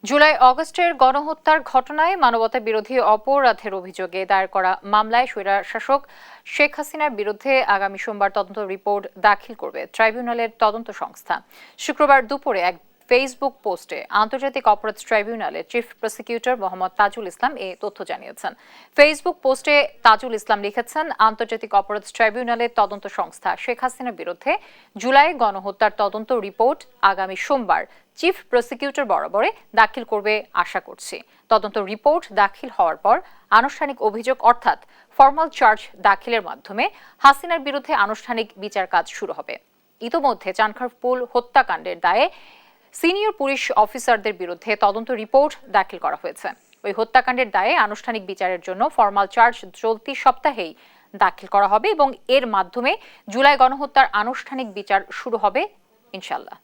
জুলাই আগস্টের গণহত্যার ঘটনায় মানবতা বিরোধী অপরাধের অভিযোগে দায়ের করা মামলায় স্বৈরশাসক শেখ হাসিনার বিরুদ্ধে আগামী সোমবার তদন্ত রিপোর্ট দাখিল করবে ট্রাইব্যুনালের তদন্ত সংস্থা। শুক্রবার দুপুরে এক ফেসবুক পোস্টে আন্তর্জাতিক অপরাধ ট্রাইব্যুনালের চিফ প্রসিকিউটর মোহাম্মদ তাজুল ইসলাম এ তথ্য জানিয়েছেন। ফেসবুক পোস্টে তাজুল ইসলাম লিখেছেন, আন্তর্জাতিক অপরাধ ট্রাইব্যুনালের তদন্ত সংস্থা শেখ হাসিনার বিরুদ্ধে জুলাই গণহত্যার তদন্ত রিপোর্ট আগামী সোমবার চিফ প্রসিকিউটর বরাবরে দাখিল করবে আশা করছি। তদন্ত রিপোর্ট দাখিল হওয়ার পর আনুষ্ঠানিক অভিযোগ অর্থাৎ ফরমাল চার্জ দাখিলের মাধ্যমে হাসিনার বিরুদ্ধে আনুষ্ঠানিক বিচার কাজ শুরু হবে। ইতোমধ্যে চানখারপুল হত্যাকাণ্ডের দায়ে সিনিয়র পুলিশ অফিসারদের বিরুদ্ধে তদন্ত রিপোর্ট দাখিল করা হয়েছে। ওই হত্যাকাণ্ডের দায়ে আনুষ্ঠানিক বিচারের জন্য ফরমাল চার্জ চলতি সপ্তাহেই দাখিল করা হবে এবং এর মাধ্যমে জুলাই গণহত্যার আনুষ্ঠানিক বিচার শুরু হবে ইনশাআল্লাহ।